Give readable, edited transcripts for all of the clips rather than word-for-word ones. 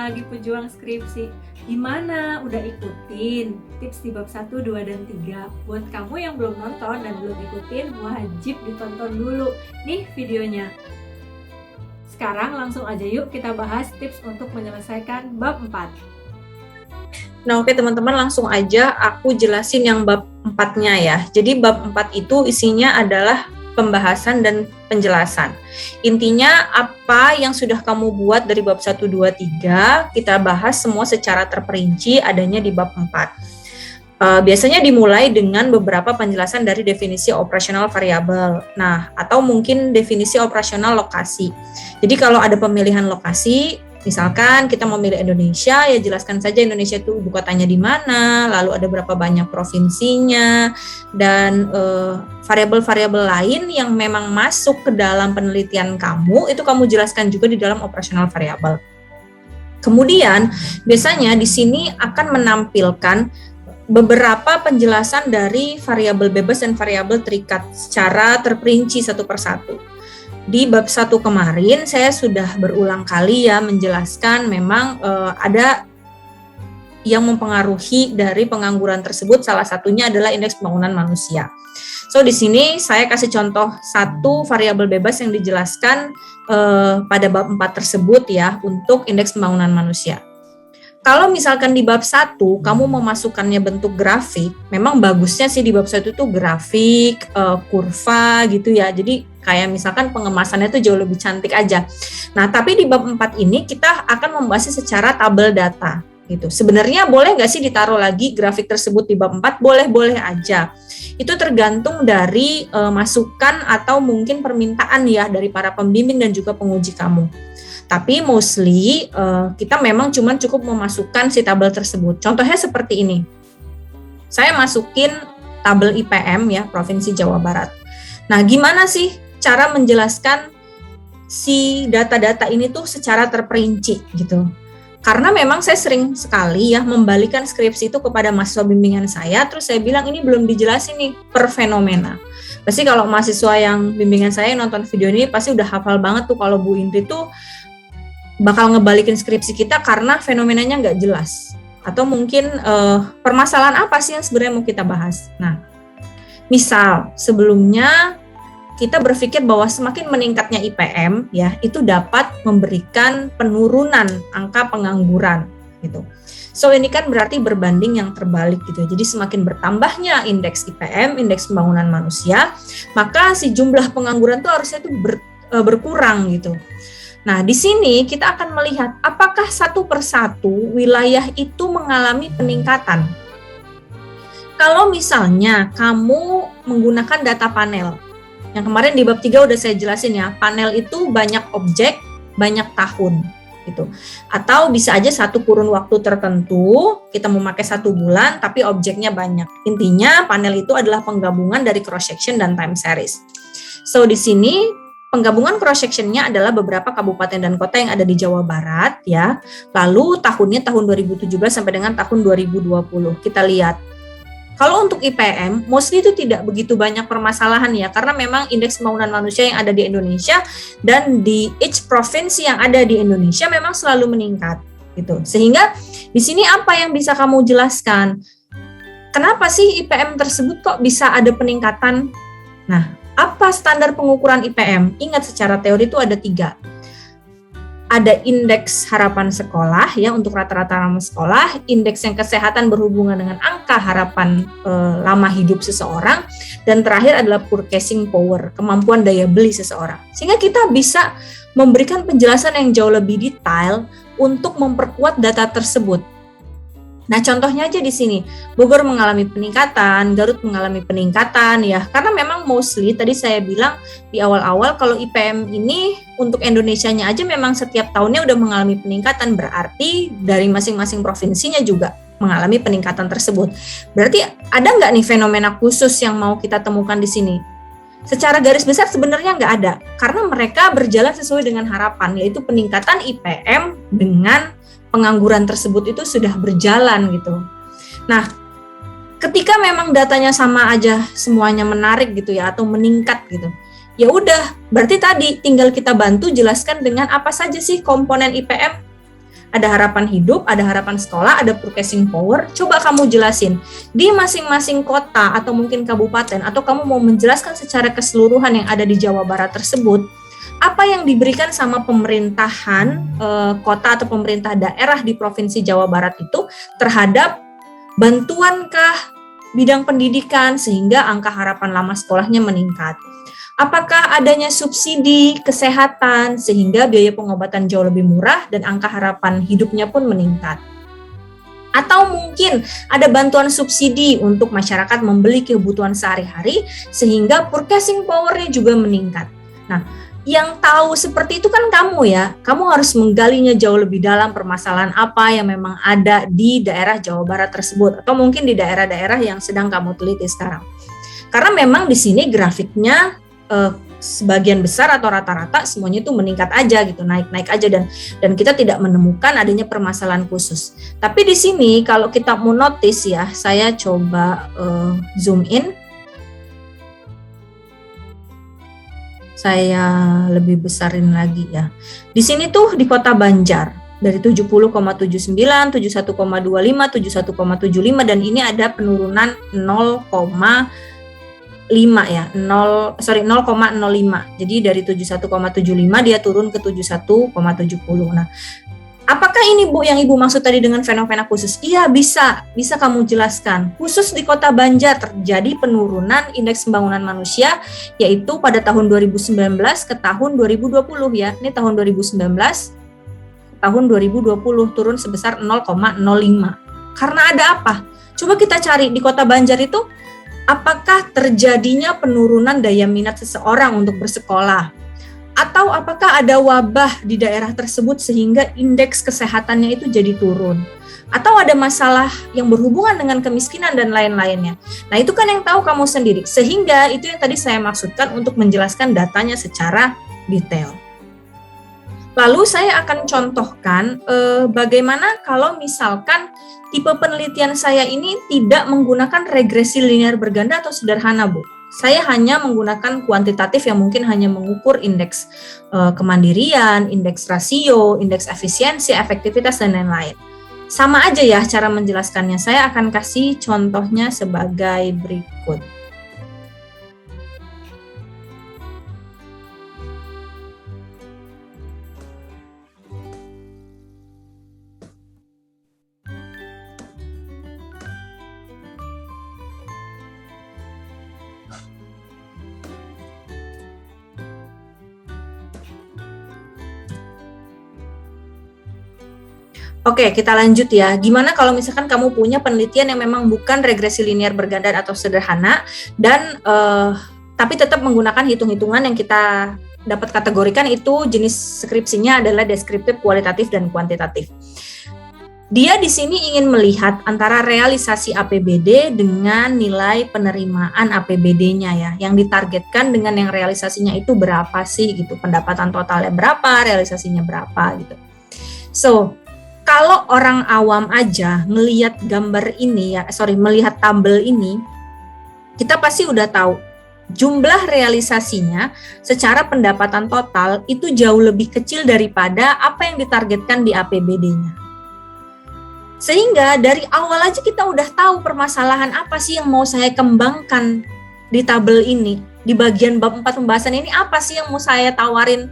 lagi pejuang skripsi. Gimana? Udah ikutin tips di bab 1, 2, dan 3? Buat kamu yang belum nonton dan belum ikutin, wajib ditonton dulu nih videonya. Sekarang langsung aja yuk kita bahas tips untuk menyelesaikan bab 4. Nah, oke teman-teman, langsung aja aku jelasin yang bab 4-nya ya. Jadi bab 4 itu isinya adalah pembahasan dan penjelasan. Intinya apa yang sudah kamu buat dari bab 1, 2, 3, kita bahas semua secara terperinci adanya di bab 4. Biasanya dimulai dengan beberapa penjelasan dari definisi operasional variabel. Nah, atau mungkin definisi operasional lokasi. Jadi kalau ada pemilihan lokasi, misalkan kita mau milih Indonesia, ya jelaskan saja Indonesia itu ibu kotanya di mana, lalu ada berapa banyak provinsinya, dan variabel-variabel lain yang memang masuk ke dalam penelitian kamu, itu kamu jelaskan juga di dalam operasional variabel. Kemudian, biasanya di sini akan menampilkan beberapa penjelasan dari variabel bebas dan variabel terikat secara terperinci satu persatu. Di bab 1 kemarin saya sudah berulang kali ya menjelaskan memang ada yang mempengaruhi dari pengangguran tersebut, salah satunya adalah indeks pembangunan manusia. So di sini saya kasih contoh satu variabel bebas yang dijelaskan pada bab 4 tersebut ya untuk indeks pembangunan manusia. Kalau misalkan di bab 1 kamu memasukkannya bentuk grafik, memang bagusnya sih di bab 1 itu grafik, kurva gitu ya. Jadi kayak misalkan pengemasannya itu jauh lebih cantik aja. Nah, tapi di bab 4 ini kita akan membahasnya secara tabel data gitu. Sebenarnya boleh nggak sih ditaruh lagi grafik tersebut di bab 4? Boleh-boleh aja. Itu tergantung dari masukan atau mungkin permintaan ya dari para pembimbing dan juga penguji kamu. Tapi mostly kita memang cuma cukup memasukkan si tabel tersebut. Contohnya seperti ini. Saya masukin tabel IPM ya, Provinsi Jawa Barat. Nah, gimana sih cara menjelaskan si data-data ini tuh secara terperinci gitu. Karena memang saya sering sekali ya membalikan skripsi itu kepada mahasiswa bimbingan saya, terus saya bilang ini belum dijelasin nih per fenomena. Pasti kalau mahasiswa yang bimbingan saya yang nonton video ini pasti udah hafal banget tuh kalau Bu Indri tuh bakal ngebalikin skripsi kita karena fenomenanya nggak jelas. Atau mungkin permasalahan apa sih yang sebenarnya mau kita bahas. Nah, misal sebelumnya kita berpikir bahwa semakin meningkatnya IPM ya itu dapat memberikan penurunan angka pengangguran gitu. So ini kan berarti berbanding yang terbalik gitu. Jadi semakin bertambahnya indeks IPM, indeks pembangunan manusia, maka si jumlah pengangguran tuh harusnya tuh berkurang gitu. Nah, di sini kita akan melihat apakah satu persatu wilayah itu mengalami peningkatan. Kalau misalnya kamu menggunakan data panel, yang kemarin di bab 3 udah saya jelasin ya, panel itu banyak objek, banyak tahun gitu. Atau bisa aja satu kurun waktu tertentu, kita memakai 1 bulan tapi objeknya banyak. Intinya panel itu adalah penggabungan dari cross section dan time series. So di sini penggabungan cross section-nya adalah beberapa kabupaten dan kota yang ada di Jawa Barat ya. Lalu tahunnya tahun 2017 sampai dengan tahun 2020. Kita lihat. Kalau untuk IPM, mostly itu tidak begitu banyak permasalahan ya, karena memang indeks pembangunan manusia yang ada di Indonesia dan di each provinsi yang ada di Indonesia memang selalu meningkat gitu. Sehingga di sini apa yang bisa kamu jelaskan? Kenapa sih IPM tersebut kok bisa ada peningkatan? Nah, apa standar pengukuran IPM? Ingat secara teori itu ada 3. Ada indeks harapan sekolah ya untuk rata-rata lama sekolah, indeks yang kesehatan berhubungan dengan angka harapan lama hidup seseorang, dan terakhir adalah purchasing power, kemampuan daya beli seseorang. Sehingga kita bisa memberikan penjelasan yang jauh lebih detail untuk memperkuat data tersebut. Nah, contohnya aja di sini, Bogor mengalami peningkatan, Garut mengalami peningkatan ya, karena memang mostly tadi saya bilang di awal-awal kalau IPM ini untuk Indonesianya aja memang setiap tahunnya udah mengalami peningkatan, berarti dari masing-masing provinsinya juga mengalami peningkatan tersebut. Berarti ada nggak nih fenomena khusus yang mau kita temukan di sini? Secara garis besar sebenarnya nggak ada, karena mereka berjalan sesuai dengan harapan, yaitu peningkatan IPM dengan pengangguran tersebut itu sudah berjalan gitu. Nah, ketika memang datanya sama aja semuanya menarik gitu ya atau meningkat gitu, ya udah berarti tadi tinggal kita bantu jelaskan dengan apa saja sih komponen IPM. ada harapan hidup, ada harapan sekolah, ada purchasing power. Coba kamu jelasin di masing-masing kota atau mungkin kabupaten, atau kamu mau menjelaskan secara keseluruhan yang ada di Jawa Barat tersebut, apa yang diberikan sama pemerintahan kota atau pemerintah daerah di Provinsi Jawa Barat itu terhadap bantuankah bidang pendidikan sehingga angka harapan lama sekolahnya meningkat. Apakah adanya subsidi kesehatan sehingga biaya pengobatan jauh lebih murah dan angka harapan hidupnya pun meningkat. Atau mungkin ada bantuan subsidi untuk masyarakat membeli kebutuhan sehari-hari sehingga purchasing power-nya juga meningkat. Nah, yang tahu seperti itu kan kamu ya. Kamu harus menggalinya jauh lebih dalam, permasalahan apa yang memang ada di daerah Jawa Barat tersebut atau mungkin di daerah-daerah yang sedang kamu teliti sekarang. Karena memang di sini grafiknya sebagian besar atau rata-rata semuanya itu meningkat aja gitu, naik-naik aja dan kita tidak menemukan adanya permasalahan khusus. Tapi di sini kalau kita mau notice ya, saya coba zoom in. Saya lebih besarin lagi ya. Di sini tuh di Kota Banjar dari 70,79, 71,25, 71,75 dan ini ada penurunan 0,5 ya, 0,05. Jadi dari 71,75 dia turun ke 71,70. Nah, apakah ini Bu yang Ibu maksud tadi dengan fenomena khusus? Iya, bisa kamu jelaskan. Khusus di Kota Banjar terjadi penurunan indeks pembangunan manusia yaitu pada tahun 2019 ke tahun 2020 ya. Ini tahun 2019 tahun 2020 turun sebesar 0,05. Karena ada apa? Coba kita cari di Kota Banjar itu apakah terjadinya penurunan daya minat seseorang untuk bersekolah? Atau apakah ada wabah di daerah tersebut sehingga indeks kesehatannya itu jadi turun? Atau ada masalah yang berhubungan dengan kemiskinan dan lain-lainnya? Nah, itu kan yang tahu kamu sendiri. Sehingga itu yang tadi saya maksudkan untuk menjelaskan datanya secara detail. Lalu saya akan contohkan bagaimana kalau misalkan tipe penelitian saya ini tidak menggunakan regresi linear berganda atau sederhana, Bu. Saya hanya menggunakan kuantitatif yang mungkin hanya mengukur indeks kemandirian, indeks rasio, indeks efisiensi, efektivitas, dan lain-lain. Sama aja ya cara menjelaskannya. Saya akan kasih contohnya sebagai berikut. Oke, kita lanjut ya. Gimana kalau misalkan kamu punya penelitian yang memang bukan regresi linear berganda atau sederhana, dan tapi tetap menggunakan hitung-hitungan yang kita dapat kategorikan itu jenis skripsinya adalah deskriptif, kualitatif, dan kuantitatif. Dia di sini ingin melihat antara realisasi APBD dengan nilai penerimaan APBD-nya ya, yang ditargetkan dengan yang realisasinya itu berapa sih gitu, pendapatan totalnya berapa, realisasinya berapa gitu. So, kalau orang awam aja melihat gambar ini ya, melihat tabel ini, kita pasti udah tahu jumlah realisasinya secara pendapatan total itu jauh lebih kecil daripada apa yang ditargetkan di APBD-nya. Sehingga dari awal aja kita udah tahu permasalahan apa sih yang mau saya kembangkan di tabel ini. Di bagian bab 4 pembahasan ini apa sih yang mau saya tawarin?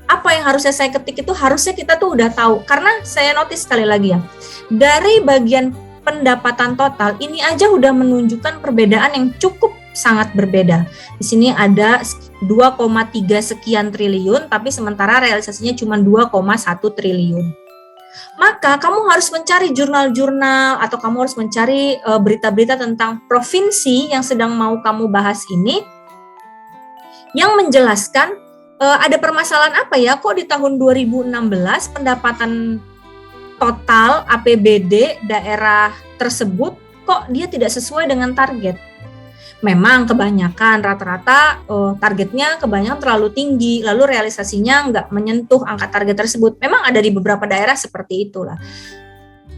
Apa yang harusnya saya ketik itu harusnya kita tuh udah tahu. Karena saya notice sekali lagi ya, dari bagian pendapatan total ini aja udah menunjukkan perbedaan yang cukup sangat berbeda. Di sini ada 2,3 sekian triliun, tapi sementara realisasinya cuma 2,1 triliun. Maka kamu harus mencari jurnal-jurnal atau kamu harus mencari berita-berita tentang provinsi yang sedang mau kamu bahas ini yang menjelaskan ada permasalahan apa ya, kok di tahun 2016 pendapatan total APBD daerah tersebut kok dia tidak sesuai dengan target. Memang kebanyakan rata-rata targetnya kebanyakan terlalu tinggi, lalu realisasinya nggak menyentuh angka target tersebut. Memang ada di beberapa daerah seperti itulah.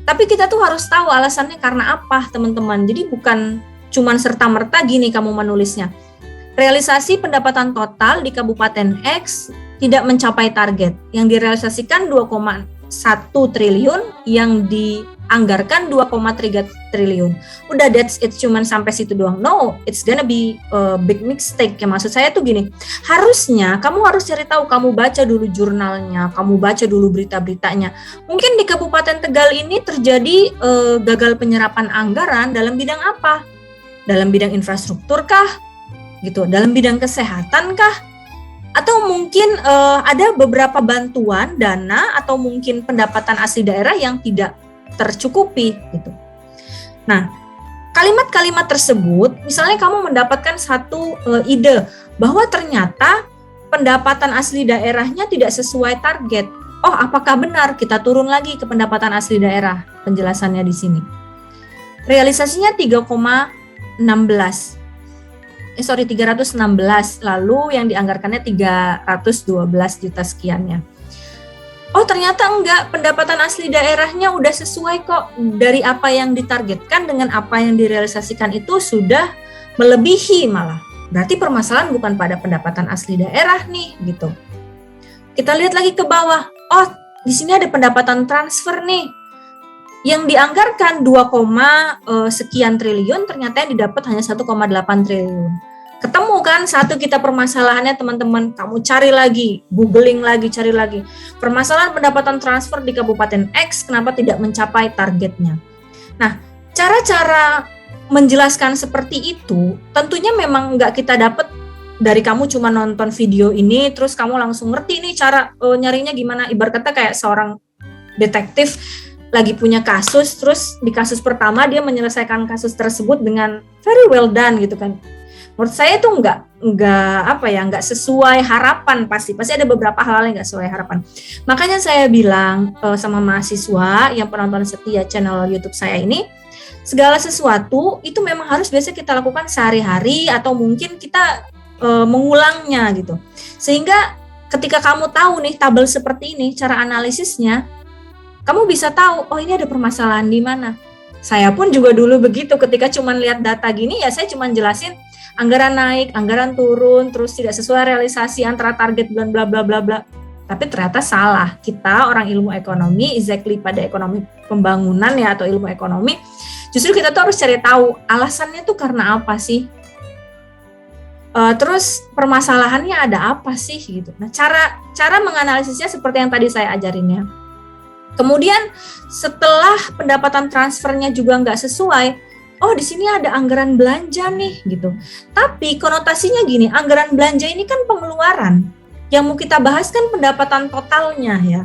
Tapi kita tuh harus tahu alasannya karena apa, teman-teman. Jadi bukan cuman serta-merta gini kamu menulisnya. Realisasi pendapatan total di Kabupaten X tidak mencapai target. Yang direalisasikan 2,6 1 triliun, yang dianggarkan 2,3 triliun. Udah that's it, cuman sampai situ doang. No, it's gonna be a big mistake. Ya, maksud saya tuh gini, harusnya kamu harus cari tahu, kamu baca dulu jurnalnya, kamu baca dulu berita-beritanya. Mungkin di Kabupaten Tegal ini terjadi gagal penyerapan anggaran dalam bidang apa? Dalam bidang infrastruktur kah? Gitu, dalam bidang kesehatan kah? Atau mungkin ada beberapa bantuan dana atau mungkin pendapatan asli daerah yang tidak tercukupi gitu. Nah, kalimat-kalimat tersebut, misalnya kamu mendapatkan satu ide bahwa ternyata pendapatan asli daerahnya tidak sesuai target. Oh, apakah benar? Kita turun lagi ke pendapatan asli daerah. Penjelasannya di sini. Realisasinya 316, lalu yang dianggarkannya 312 juta sekiannya. Oh, ternyata enggak, pendapatan asli daerahnya udah sesuai kok, dari apa yang ditargetkan dengan apa yang direalisasikan itu sudah melebihi malah. Berarti permasalahan bukan pada pendapatan asli daerah nih gitu. Kita lihat lagi ke bawah. Oh, di sini ada pendapatan transfer nih. Yang dianggarkan 2, sekian triliun, ternyata yang didapat hanya 1,8 triliun. Ketemu kan satu kita permasalahannya, teman-teman. Kamu cari lagi, googling lagi, cari lagi. Permasalahan pendapatan transfer di Kabupaten X, kenapa tidak mencapai targetnya. Nah, cara-cara menjelaskan seperti itu, tentunya memang nggak kita dapat dari kamu cuma nonton video ini, terus kamu langsung ngerti nih cara nyarinya gimana. Ibarat kata kayak seorang detektif lagi punya kasus, terus di kasus pertama dia menyelesaikan kasus tersebut dengan very well done gitu kan. Menurut saya itu nggak sesuai harapan, pasti ada beberapa hal yang nggak sesuai harapan. Makanya saya bilang sama mahasiswa yang penonton setia channel YouTube saya ini, segala sesuatu itu memang harus biasa kita lakukan sehari-hari atau mungkin kita mengulangnya gitu. Sehingga ketika kamu tahu nih tabel seperti ini, cara analisisnya, kamu bisa tahu, oh ini ada permasalahan di mana. Saya pun juga dulu begitu, ketika cuma lihat data gini ya saya cuma jelasin anggaran naik, anggaran turun, terus tidak sesuai realisasi antara target bulan bla bla bla bla. Tapi ternyata salah. Kita orang ilmu ekonomi, exactly pada ekonomi pembangunan ya atau ilmu ekonomi, justru kita tuh harus cari tahu alasannya tuh karena apa sih. Terus permasalahannya ada apa sih gitu. Nah, cara menganalisisnya seperti yang tadi saya ajarinnya. Kemudian setelah pendapatan transfernya juga nggak sesuai, oh di sini ada anggaran belanja nih gitu. Tapi konotasinya gini, anggaran belanja ini kan pengeluaran. Yang mau kita bahas kan pendapatan totalnya ya.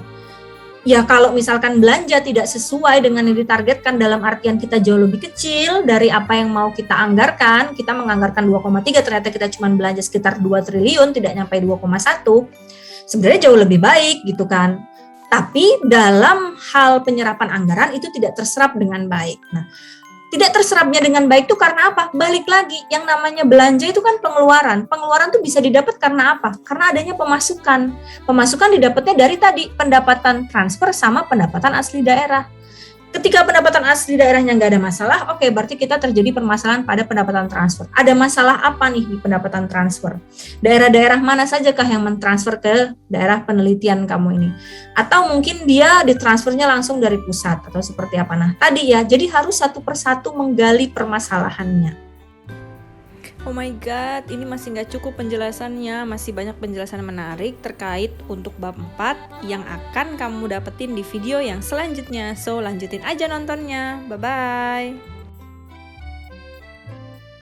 Ya kalau misalkan belanja tidak sesuai dengan yang ditargetkan, dalam artian kita jauh lebih kecil dari apa yang mau kita anggarkan, kita menganggarkan 2,3, ternyata kita cuma belanja sekitar 2 triliun, tidak nyampe 2,1, sebenarnya jauh lebih baik gitu kan. Tapi dalam hal penyerapan anggaran itu tidak terserap dengan baik. Nah, tidak terserapnya dengan baik itu karena apa? Balik lagi, yang namanya belanja itu kan pengeluaran. Pengeluaran itu bisa didapat karena apa? Karena adanya pemasukan. Pemasukan didapatnya dari tadi pendapatan transfer sama pendapatan asli daerah. Ketika pendapatan asli daerahnya nggak ada masalah, oke, berarti kita terjadi permasalahan pada pendapatan transfer. Ada masalah apa nih di pendapatan transfer? Daerah-daerah mana sajakah yang mentransfer ke daerah penelitian kamu ini? Atau mungkin dia ditransfernya langsung dari pusat atau seperti apa? Nah, tadi ya, jadi harus satu persatu menggali permasalahannya. Oh my god, ini masih nggak cukup penjelasannya, masih banyak penjelasan menarik terkait untuk bab 4 yang akan kamu dapetin di video yang selanjutnya. So, lanjutin aja nontonnya. Bye-bye.